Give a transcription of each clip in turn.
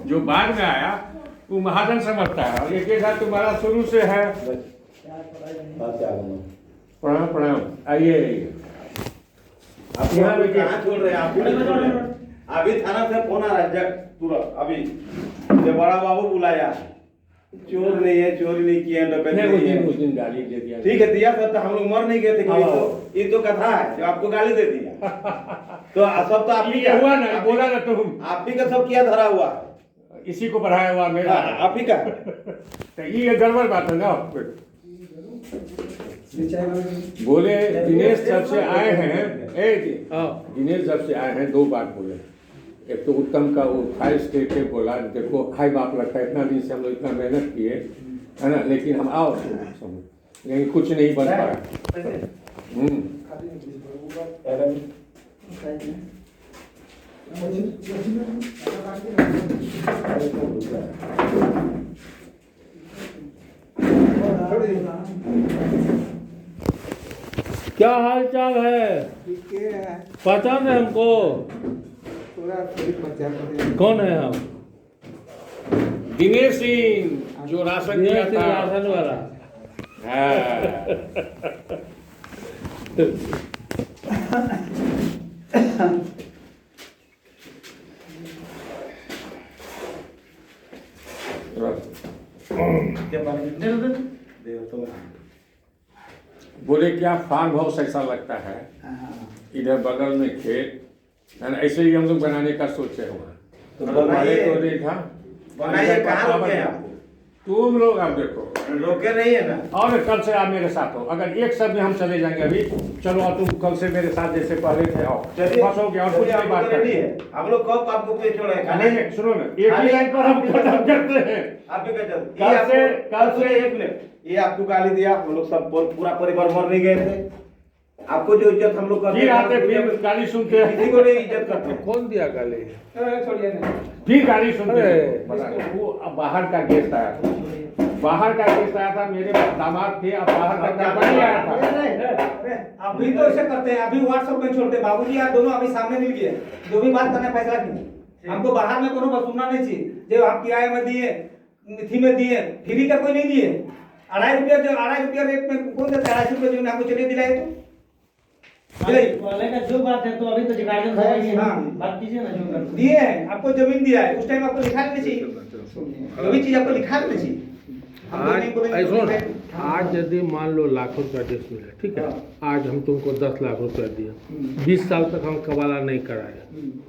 जो बाद में आया वो महाजन समझता है, और एक साथ तुम्हारा शुरू से है। प्रणाम प्रणाम, आइए आइए। आप यहाँ पे कहाँ छोड़ रहे हैं? आप नहीं छोड़ रहे हैं। अभी थाना से फोन आ रहा है तुरंत अभी, जो बड़ा बाबू बुलाया, चोर नहीं है, चोरी नहीं किया, डकैती नहीं है। उस दिन गाली दे दिया। ठीक है, दिया सब, तो हम लोग मर नहीं गए थे। ये तो कथा है जो आपको गाली दे दिया। तो सब तो आप ही का हुआ ना, बोला ना तुम, आप ही का सब किया धरा हुआ, इसी को बढ़ाया हुआ मेरा, आप ही का। तो ये गड़बड़ बात है ना। बोले दिनेश जब से आए हैं, दिनेश जब से आए हैं 2 बात बोले। एक तो उत्तम का वो फाइल्स देखे बोला, देखो हाई बाप लगता है, इतना दिन से हम लोग इतना मेहनत किए है ना, लेकिन हम आओ लेकिन कुछ नहीं बन पाया। क्या हाल चाल है? पहचान है हमको? कौन है हम? दिनेश सिंह जो राशन दिया था, राशन वाला। बोले क्या फार्म हाउस ऐसा लगता है, इधर बगल में खेत है ना, ऐसे ही हम लोग बनाने का सोचे हुआ। तो तो देखा बनाइए, कहाँ रुके हैं आप? तुम लोग अब देखो, रोके नहीं है ना। और कल से आप मेरे साथ हो, अगर एक शब्द में हम चले जाएंगे अभी, चलो और तुम कल से मेरे साथ जैसे पहले थे आओ, बस हो गया, और कुछ नहीं बात करनी है। हम लोग कब आपको पे छोड़े नहीं, सुनो ना, एक ही लाइन पर हम खत्म करते हैं। आप भी कल से एक मिनट, ये आपको गाली दिया, हम लोग सब पूरा परिवार मर नहीं गए थे। आपको जो इज्जत हम लोग करते हैं, फिर गाली सुनते हैं, किसी को नहीं इज्जत करते। कौन दिया गाली? छोड़िए ना, फिर गाली सुनते हैं। वो बाहर का गेस्ट आया था, बाहर का गेस्ट आया था, मेरे दामाद थे, अब बाहर का नहीं आया था। अभी तो ऐसे करते हैं, अभी व्हाट्सएप में छोड़ते हैं। बाबूजी यार दोनों अभी सामने मिल गए, जो भी बात करना फैसला किए। हमको बाहर में कोनो बात सुनना नहीं चाहिए। जो आप किराए में दिए, मिथी में दिए, फ्री का कोई नहीं दिए। 2.5 रुपया, जो 2.5 रुपया रेट में कौन देता है? 2.5 रुपया जो आपको चलिए दिलाए तो वाले का जो बात है, तो अभी तो गार्डन बात कीजिए ना, जो दिए हैं, आपको जमीन दिया है, उस टाइम आपको लिखा नहीं चाहिए। जो भी चीज आपको लिखा नहीं चाहिए। आज यदि मान लो लाखों रुपया डिश मिला, ठीक है, आज हम तुमको 10 लाख रुपया दिए, 20 साल तक हम कबाला नहीं कराए,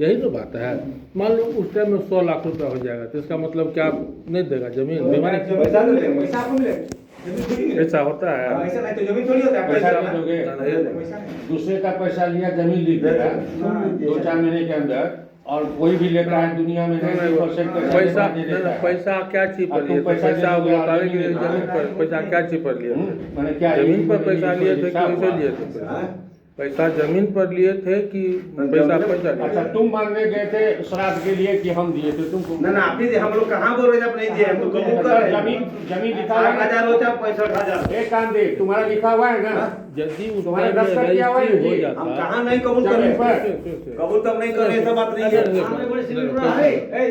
यही तो बात है। मान लो उस टाइम में 100 लाख रुपया हो जाएगा, तो इसका मतलब क्या नहीं देगा जमीन? ऐसा होता है? ऐसा नहीं तो जमीन थोड़ी होता है। पैसा नहीं दोगे, दूसरे का पैसा लिया, जमीन लिख देगा 2-4 महीने के अंदर, और कोई भी लेता है दुनिया में 90% पैसा क्या चीज पर लिए? पैसा उतारे के लिए जमीन पर पैसा क्या चीज पर लिए? जमीन पर पैसा लिए थे कि वैसे लिए थे? पैसा जमीन पर लिए थे कि पैसा पैसा? अच्छा, तुम मांगने गए थे श्राद्ध के लिए कि हम दिए थे तुमको? ना आप ही, हम लोग कहाँ बोल रहे हैं? आप नहीं दिए, हम तो कबूल कर रहे हैं। जमीन लिखा हुआ 60,000 होता है, 65,000। एक काम दे, तुम्हारा लिखा हुआ है ना? यदि तुम्हारे दस्तखत किया हुआ है, हो जाता, हम कहाँ नहीं कबूल कर रहे हैं? कबूल तब नहीं कर रहे, ऐसा बात नहीं है।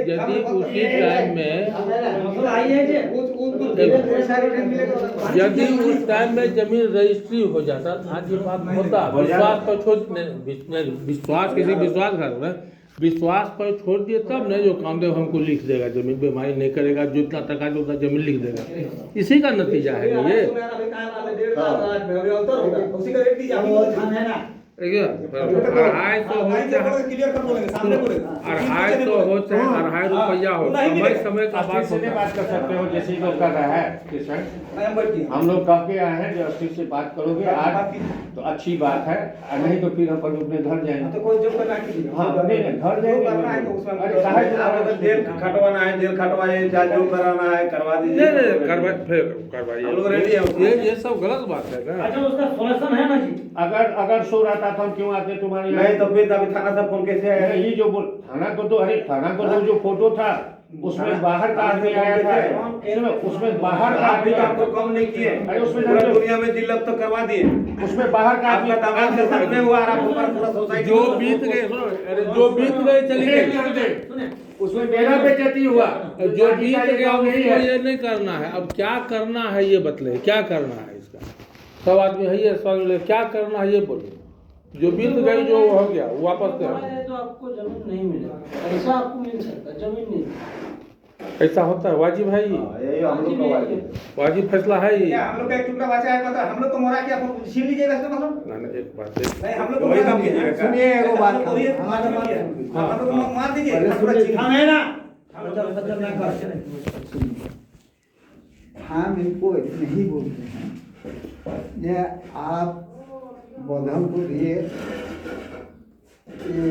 यदि उसी टाइम में, यदि उस टाइम में जमीन रजिस्ट्री हो जाता, आज ये बात होता। विश्वास पर छोड़, विश्वास किसी विश्वासघात में, विश्वास पर छोड़ दिए तब नहीं, जो कामदेव हमको लिख देगा जमीन पे, माई नहीं करेगा, जितना टका जो उतना जमीन लिख देगा। इसी का नतीजा है ये। उसी का रेट दीजिए। अढ़ाई सौ हो समय समय का बात से बात कर सकते हो, जैसे ही लोग कर रहा है हम लोग कह के आए हैं जो अस्सी से बात करोगे आज तो अच्छी बात है, नहीं तो फिर हम अपने घर जाएंगे। तो कोई जब करना कीजिए। हाँ, नहीं घर जाएंगे, जेल खटवाना है, जेल खटवाइए, चाहे जो कराना है करवा दीजिए। करवाइए, हम लोग रेडी हैं। ये सब गलत बात है ना। अच्छा, उसका सोल्यूशन है ना जी? अगर सो रहता था हम क्यों आते तुम्हारे यहाँ? नहीं तो फिर अभी थाना से फोन कैसे आया? ये जो थाना को तो, अरे थाना को तो जो फोटो था उसमें बाहर का आदमी आया था, उसमें बाहर का आदमी आपको कम नहीं किए, अरे उसमें पूरा दुनिया में जिल्लत तो करवा दिए। उसमें बाहर का आदमी आपका दामाद के सामने हुआ, और आप ऊपर पूरा सोसाइटी जो बीत गए चली गई। उसमें मेरा बेइज्जती हुआ। जो बीत का ये गया काम उसको नहीं है। ये नहीं करना है। अब क्या करना है ये बतले, क्या करना है इसका? सब आदमी है ये सवाल, क्या करना है ये बोलो। जो बीत गई जो हो गया वो वापस बोला कर। है तो आपको जमीन नहीं मिलेगा, पैसा आपको मिल सकता है, जमीन नहीं। ऐसा होता है वाजिब है ये, हाँ, यही हम लोग का वाजिब है। वाजिब फैसला है ये। क्या हम लोग का एक टुकड़ा बचा है, मतलब हम लोग को मोरा क्या छीन लीजिएगा इसका मतलब? ना ना, एक बात है, नहीं, हम लोग को वही मोरा काम दीजिए। कीजिएगा। सुनिए एगो बात, हम लोग को ये हमारा बात सुनिए। सुनिए। हम लोग को मार दीजिए, पहले पूरा सुनिए। छीन- हम है ना मतलब ना कर। हम इनको इतने ही बोलते हैं ये आप बौद्धम को दिए, ये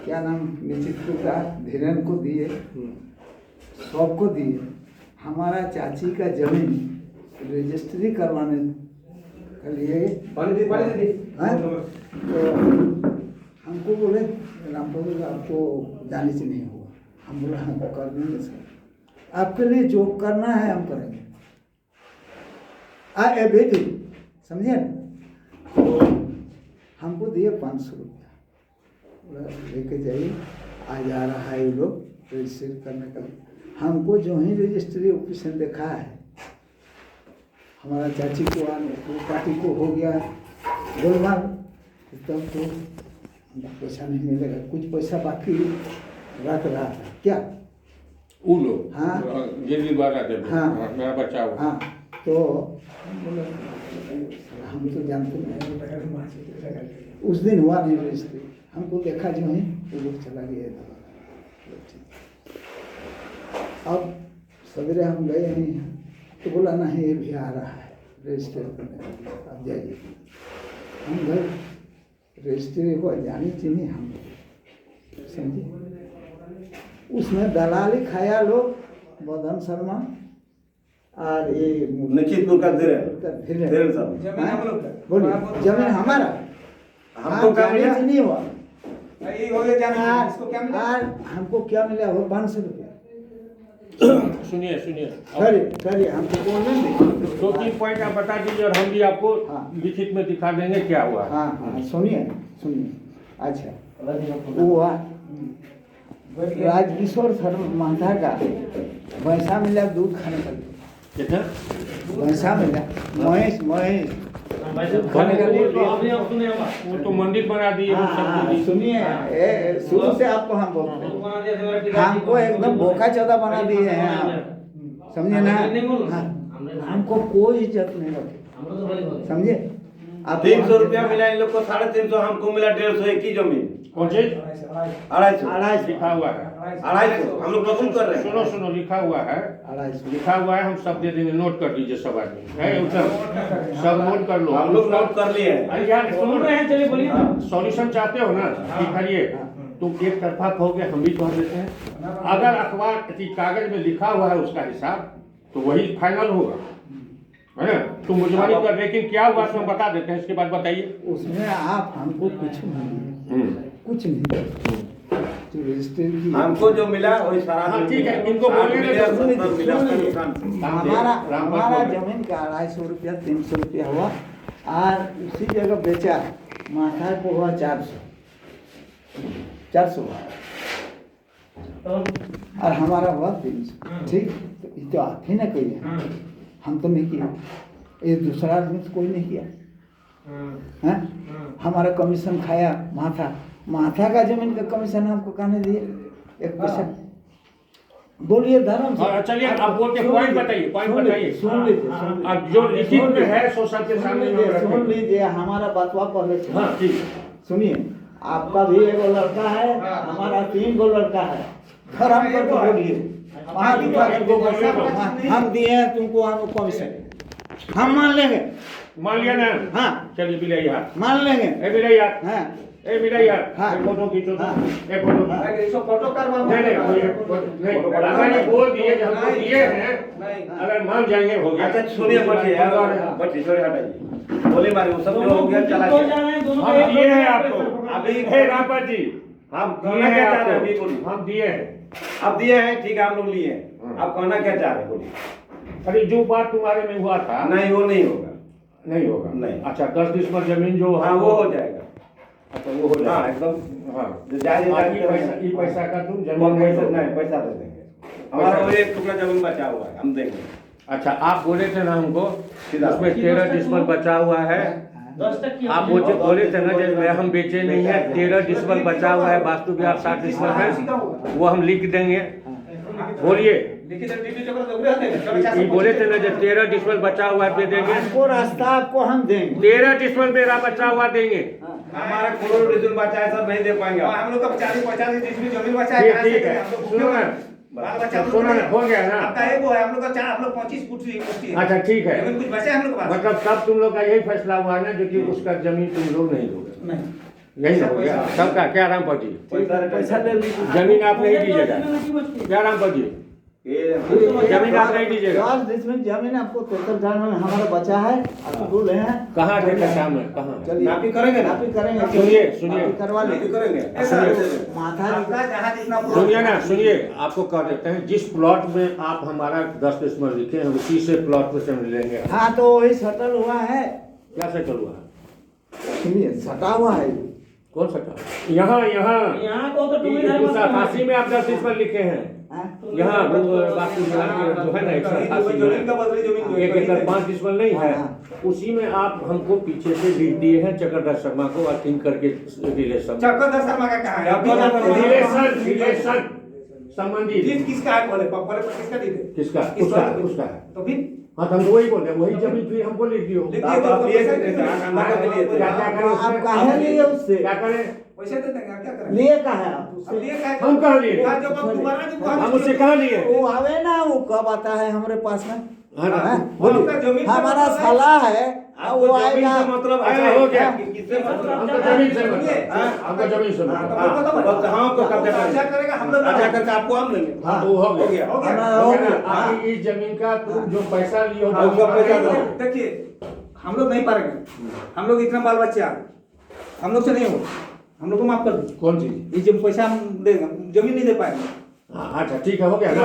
क्या नाम निश्चित का धीरेन को दिए, सबको दिए। हमारा चाची का जमीन रजिस्ट्री करवाने के लिए हाँ? तो हमको बोले रामपुर आपको जाने से नहीं होगा। हम बोला हम कर देंगे सर, आपके लिए जो करना है हम करेंगे। ए बेटी समझिए ना, तो हमको दिए 500 रुपया, बोला लेके जाइए, आज आ रहा है ये लोग रजिस्ट्री करने का। हमको जो ही रजिस्ट्री ऑफिस में देखा है, हमारा चाची को पार्टी को हो गया गोलमाल, तब तो हमको पैसा नहीं मिलेगा। कुछ पैसा बाकी रख रहा था क्या? वो लोग हाँ। दिल्ली वाला जब हाँ। मेरा बच्चा हुआ। हाँ, तो हम बोले हम तो जानते नहीं, उस दिन हुआ नहीं रजिस्ट्री। हमको देखा जो है वो लोग चला गया था। अब सवेरे हम गए नहीं हैं, तो बोला नहीं ये भी आ रहा है रजिस्ट्री करने, अब जाइए। हम गए, रजिस्ट्री हुआ, जानी चीनी हम समझे। उसमें दलाली खाया लोग बौद्धन शर्मा और ये निश्चितपुर का धीरेन धीरेन साहब। जमीन हम लोग का। बोलिए जमीन हमारा हमको क्या जाने मिला? से नहीं हुआ। ये हो गया जान, इसको क्या मिला? और हमको क्या मिला वो 500 रुपया। सुनिए सुनिए, करिए हमको बोलने दे। 2-3 पॉइंट आप बता दीजिए और हम भी आपको हाँ। लिखित में दिखा देंगे क्या हुआ। हाँ हाँ, सुनिए सुनिए। अच्छा, वो हुआ राजकिशोर शर्मा महता का भैंसा मिला दूध खाने का लिए। कितना? भैंसा मिला, महेश खाने का लिए। अभी आप सुने होगा। वो तो मंदिर बना दिए, वो सब हाँ, दे दिए। सुनिए शुरू से आपको हम बोलते हैं, बना दिया था मेरा हमको एकदम बोका चौदा बना दिए हैं आप, समझे ना? हाँ, हमको कोई इज्जत नहीं रखे, हम लोग तो बड़े हो गए। समझे आप? 300 रुपया मिला इन लोग को, 350, हमको मिला 150 एक ही जमीन। कौन चीज? 250 लिखा हुआ है। 250 हम लोग वसूल कर रहे हैं। सुनो सुनो, लिखा हुआ है, 250 लिखा हुआ है, हम सब दे देंगे। नोट कर लीजिए सब आदमी, है उधर सब नोट कर लो। हम लोग नोट कर लिए हैं। अरे यार सुन सुनो, रहे हैं, चलिए बोलिए ना। सॉल्यूशन चाहते हो ना, लिखाइए। तुम एक तरफा कहोगे, हम भी कह देते हैं। अगर अखबार की कागज में लिखा हुआ है उसका हिसाब, तो वही फाइनल होगा, है ना? तुम मुझवानी कर, लेकिन क्या हुआ उसमें बता देते हैं, इसके बाद बताइए। उसमें आप हमको कुछ नहीं, कुछ नहीं तो रजिस्ट्री की हमको जो मिला वही सारा हाँ, ठीक है, इनको बोलिए ना, मिला, सुनिए, 70 मिला सुनिए। नुकसान से। हमारा जमीन का 250 रुपया 300 रुपया हुआ, और उसी जगह बेचा माथा को हुआ 400 हुआ, और हमारा हुआ 300। ठीक, तो ये तो आप ही ना कहिए, हम तो नहीं किया, ये दूसरा आदमी तो कोई नहीं किया है। हमारा कमीशन खाया माथा का जमीन का कमीशन हमको कहने दिए 1%। बोलिए धर्म से। हाँ, चलिए आप बोलते पॉइंट बताइए, पॉइंट बताइए। सुन लीजिए अब जो लिखित में है सो सबके सामने हम सुन रखेंगे। लीजिए हमारा बातवा पहले सुनिए। हाँ, ठीक। सुनिए, आपका भी एगो लड़का है, हमारा 3 गो लड़का है। धर्म करके बोलिए, हम दिए हैं तुमको, हम कमीशन हम मान लेंगे, मान लिया ना? हाँ चलिए बिलाई हाथ, मान लेंगे। ए बिलाई हाथ, हाँ ए बिलाई हाथ, हाँ। एक फोटो खींचो, हाँ। एक फोटो। इसको फोटो करवा। नहीं नहीं, नहीं, अगर ये बोल दिए कि हमको दिए हैं, अगर मान जाएंगे हो गया। अच्छा सुनिए, बच्चे छोड़े हटाइए, बोले मारे वो सब जो हो गया चला दोनों गया। जा रहे हैं, दोनों हम का एक दिए हैं एक आपको, पैसा। अभी हे रामपाल जी, हम दिए कहना हैं क्या चाह रहे हैं अभी आपको, बोलिए। हम दिए हैं। अब दिए हैं, ठीक है हम लोग लिए हैं। आप कहना क्या चाह रहे हैं बोलिए। अरे जो बात तुम्हारे में हुआ था, नहीं वो नहीं होगा। नहीं होगा। नहीं। अच्छा, 10 डिसमिल जमीन जो हाँ वो हो जाएगा। अच्छा वो हो हाँ जाएगा। एकदम हाँ जायज ये पैसा का तुम जमीन पैसा नहीं नहीं, पैसा दे देंगे। हमारा वो एक टुकड़ा जमीन बचा हुआ है, हम देंगे। अच्छा आप बोले थे ना हमको सीधा। उसमें 13 डिसमल बचा हुआ है। 10 तक की आप बोले थे ना जब हम बेचे नहीं है 13 डिसमल बचा हुआ है, वास्तु विहार 60 डिसमल है, वो हम लिख देंगे। बोलिए ये बोले थे ना जब 13 डिसमल बचा हुआ है दे देंगे। आपको रास्ता आपको हम देंगे। 13 डिसमल मेरा बचा हुआ देंगे। हमारा करोड़ डीजल बचा है सर, नहीं दे पाएंगे आप। हम लोग का 40-50 डिसमिल जमीन बचा है, ठीक है सुनो ना, बाल बच्चा सुनो ना, हो गया ना। आपका एक वो है, हम लोग का 4, आप लोग 25 फुट की कुश्ती है। अच्छा ठीक है, जमीन कुछ बचा है हम लोग के पास? मतलब तब तुम लोग का यही फैसला हुआ ना जो कि उसका जमीन तुम लोग नहीं दोगे, नहीं, यही ना हो गया सबका। क्या रामपत जी पैसा ले लीजिए। जमीन आप नहीं दीजिएगा? क्या रामपत जी जमीन आप नहीं दीजिएगा? 10 डिसमिल जमीन आपको टोटल जान में हमारा बचा है, आपको बोले हैं। कहाँ देखा शाम में कहाँ? चलिए नापी करेंगे ना? नापी करेंगे। सुनिए नापी करवा नापी लीजिए। करेंगे। माथा जी आपका जहाँ जितना सुनिए ना, सुनिए आपको कह देते हैं जिस प्लॉट में आप हमारा 10 डिसमिल लिखे हैं उसी से प्लॉट पे से हम लेंगे। हाँ तो वही सटल हुआ है। क्या सेटल हुआ है? सुनिए सटा हुआ है। कौन सा? यहाँ यहाँ यहाँ को तो टूमी धर्म 188 में आप 10 डिसमिल लिखे हैं। हाँ? यहाँ वास्तु विहार के जो है ना 188 जमीन का में बदली जमीन एक एकड़ 5 डिसमिल नहीं है, हाँ। उसी में आप हमको पीछे से लिख दिए हैं चक्रधर शर्मा को और थिंक करके रिलेशन चक्रधर शर्मा का कहाँ है? अभी रिलेशन संबंधी डीड किसका है? बोले किसका डीड है? किसका? किस उसका बात पे? उसका है। तो फिर हाँ तो हम वही बोले, वही जमीन फिर हमको लिख दियो। लिख आप दिए तो ये पैसा कहते दे हैं, दो। अंदर के लिए थे। क्या क्या करें आप उसमें? कहे लिए उससे? क्या करें? पैसे दे देंगे, आप क्या करें? लिए का है आप अब उससे? लिए का है? हम कहाँ लिए? आज जब आप दोबारा जो हम उससे कहाँ लिए? वो आवे ना, वो कब आता है हमारे पास में? हाँ ना, हाँ? बोलिए। आपका जमीन से हमारा मतलब है? साला है, आपको वो जमीन आएगा। से मतलब अच्छा, है, हो गया। किससे मतलब? हमको जमीन से सुनिए, मतलब, हमको जमीन से हाँ, मतलब। तो बोल दो बस हाँ आपको कब्जा कब्जा करेगा, हम लोग कब्जा करके आपको हम देंगे। हाँ तो हो हो गया। गया। हो गया। हमारा हो हो गया गया। ना? आपकी इस जमीन का तुम जो पैसा लिए हो हाँ, उसका पैसा दो। देखिए हम लोग नहीं पाएंगे, हम लोग इतना बाल बच्चे आ हम लोग से नहीं हो, हम लोग को माफ कर दो। कौन चीज? ये जो पैसा हम देंगे, जमीन नहीं दे पाएंगे। हाँ अच्छा ठीक है, हो गया ना।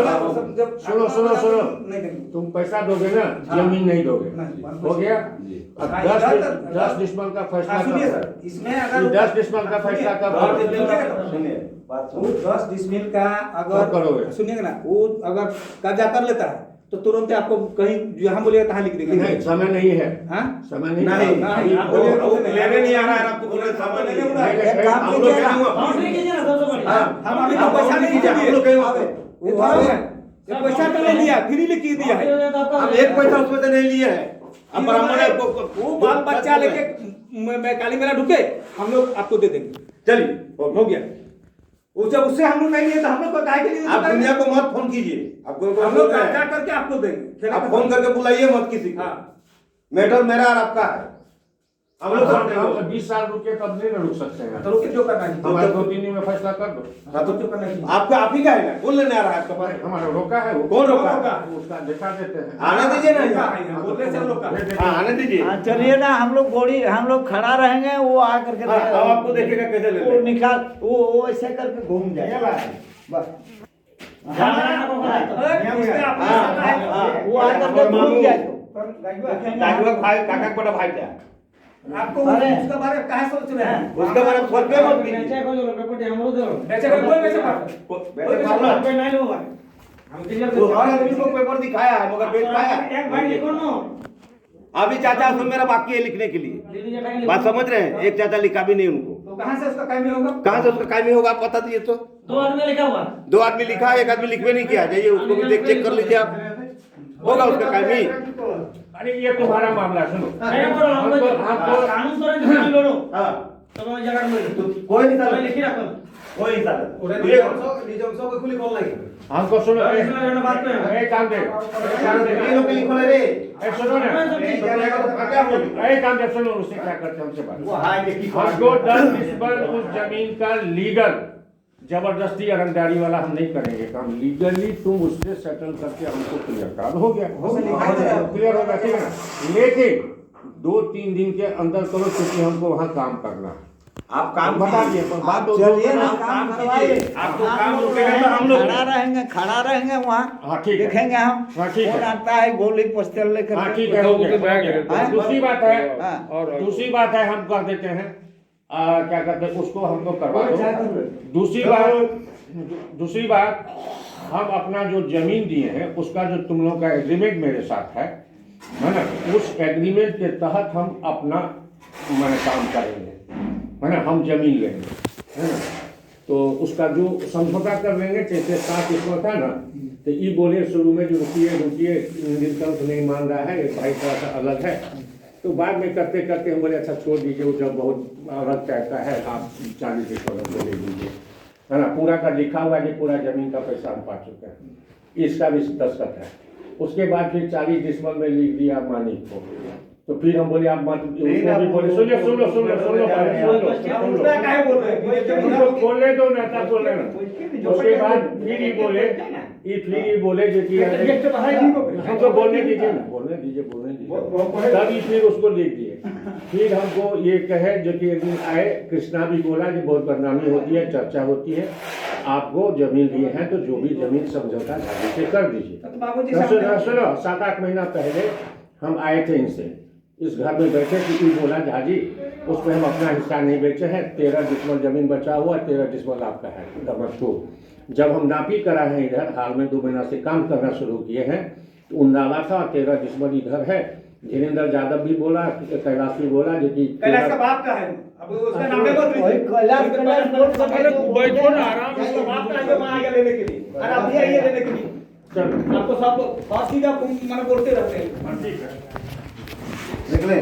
जब सुनो सुनो सुनो, नहीं देंगे। तुम पैसा दोगे ना, जमीन नहीं दोगे। नहीं, हो गया? अब हाँ, 10 डिसमिल का फैसला हाँ, सुनिए कब? सर, इसमें ये अगर 10 डिसमिल का फैसला कब और होगा? जितने सुनिए बात वो सुनिए। 10 डिसमिल का कब करोगे? अगर सुनिएगा ना, वो अगर कब्जा कर लेता है तो तुरंत आपको कहीं जहाँ बोलिएगा तहाँ लिख देंगे। नहीं समय नहीं है, हाँ? समय नहीं नहीं, है। नहीं, आप वो बोलिएगा तो लेने नहीं आ रहा है, आपको बोल रहे सामान नहीं है। नहीं, एक काम हम लोग कीजिए क्या ना। हुआ? बाउंड्री कीजिए ना सबसे बढ़िया। हाँ, हम अभी तो आप पैसा और नहीं कीजिए, दिए। हम लोग कहीं आवे। ये तो आवे। ये पैसा तो ले लिया, फ्री लिख के दिया है। हम एक पैसा उसमें से नहीं लिए है। अब ब्राह्मण है, वो बाल बच्चा लेके मैं काली मेला ढुके, हम लोग आपको दे देंगे। चलिए हो गया। वो जब उससे हम लोग नहीं लिए तो हम लोग को काहे के लिए आप देते दुनिया हैं? को मत फोन कीजिए, आपको हम लोग कब्जा करके आपको देंगे। आप फोन करके बुलाइए मत किसी को। हाँ। मैटर मेरा और आपका है। हम लोग करते हैं। 20 साल रुके तब नहीं ना रुक सकते हैं। तो रुके जो करना है। हमारे 2-3 दिन में फैसला कर दो। हाँ, तो जो करना है। आपका आप ही का है ना, कौन लेने आ रहा है आपका पास? हमारा रोका है वो। कौन रोका? उसका दिखा देते हैं। आने दीजिए ना रोका यहाँ। है यहाँ, बोल रहे थे हम लोग का। हाँ, आने दीजिए। हाँ चलिए ना, हम लोग गोली हम लोग खड़ा रहेंगे, वो आकर के हाँ, अब आपको देखेगा कैसे ले वो ले। निकाल, वो ऐसे करके घूम जाएगा बस। इसमें आपको हाँ, करना है। हाँ, वो आकर के घूम जाए तो काका भाई, काका का बड़ा भाई क्या है? आपको अरे। उसका बारे में काहे सोच रहे हैं? उसका बारे में सोच पे मत कीजिए। बेचे को जो पेपर हमरो दे बेचे कोई कोई बेचे पाता। बेटे मारना। पे नहीं लो भाई हम क्लियर वो हर आदमी को पेपर दिखाया है मगर बेच पाया। एक भाई लिखो ना अभी चाचा सुन, मेरा बाकी है लिखने के लिए। दीदी जटा के बात समझ रहे हैं? एक चाचा लिखा भी नहीं उनको। तो कहाँ से उसका कायमी होगा? कहाँ से उसका कायमी होगा आप बता दीजिए तो। 2 आदमी लिखा हुआ 2 आदमी लिखा, एक आदमी लिखवे नहीं किया। जाइए उसको भी देख चेक कर लीजिए आप, होगा उसका कायमी। अरे ये तुम्हारा मामला सुनो। नहीं बोलो हमको कानून तो नहीं लड़ो हाँ, तो मैं जगह में तो कोई नहीं मैं साला, लिखी रखो कोई नहीं साला। हमको सुनो, इसमें रहने बात पे एक काम दे, एक काम दे, ये लोग के लिखो रे। ए सुनो ना, एक काम दे, सुनो उससे क्या करते हैं हमसे बात। वो हाय देखी हमको 10 डिसमिल उस जमीन का लीगल जबरदस्ती अरंगदारी वाला हम नहीं करेंगे काम। लीगली तुम उससे सेटल करके हमको क्लियर करा दो, हो गया, क्लियर होगा, ठीक है ना। लेकिन 2-3 दिन के अंदर करो क्योंकि हमको वहाँ काम करना है। आप काम बता दिए पर बात दो चलिए ना, आप काम काम करवाइए। कीजिए। आपको काम रुकेगा तो हम लोग खड़ा रहेंगे वहाँ। हाँ, ठीक है। देखेंगे हम हाँ, ठीक है। कौन आता है गोली पिस्तौल लेकर हाँ के। ठीक है, हो गया। हाँ। दूसरी बात है, हाँ। दूसरी बात है हम कह देते हैं क्या कहते हैं उसको हमको करवा दो। दूसरी बात हम अपना जो जमीन दिए हैं उसका जो तुम लोग का एग्रीमेंट मेरे साथ है ना, उस एग्रीमेंट के तहत हम अपना मैंने काम करेंगे, है ना, हम जमीन लेंगे, है ना। तो उसका जो समझौता कर लेंगे, जैसे 7 इसमें था ना, तो ये बोले शुरू में जो रुकिए नीलकंठ नहीं मान रहा है, ये भाई थोड़ा सा अलग है। तो बाद में करते करते हम बोले अच्छा छोड़ दीजिए, वो जब बहुत अलग कहता है आप 40 एकड़ ले लीजिए, है ना। पूरा का लिखा हुआ है कि पूरा जमीन का पैसा हम पा चुके हैं, इसका भी दस्तखत है। उसके बाद फिर 40 डिसमल में लिख दिया मानिक को। तो फिर हम बोले आप मत, उसको भी बोले सुन लो बोलने दो नेता बोले ना। उसके बाद फिर ही बोले जो कि हमको बोलने दीजिए तभी फिर उसको लिख दिए। फिर हमको ये कहे जो कि एक दिन आए, कृष्णा भी बोला कि बहुत बदनामी होती है, चर्चा होती है, आपको जमीन दिए हैं तो जो भी जमीन समझौता झाजी से कर दीजिए। सुनो 7-8 महीना पहले हम आए थे इनसे, इस घर में बैठे कि बोला झाजी उस पर हम अपना हिस्सा नहीं बेचे हैं, 13 डिसमल जमीन बचा हुआ, 13 डिसमल आपका है कमर। जब हम नापी करा है इधर, हाल में 2 महीना से काम करना शुरू किए हैं, तो उन्नाला था 13 डिसमल इधर है। धीरेन्द्र यादव भी बोला, कैलाश भी बोला, जो कि कैलाश का बाप का है, अब उसका नाम है बैठो ना आराम से। उसका बाप का है, वहाँ आगे लेने के लिए, और आप भी आइए लेने के लिए। आपको सब बात सीधा मैंने बोलते रहते हैं। निकले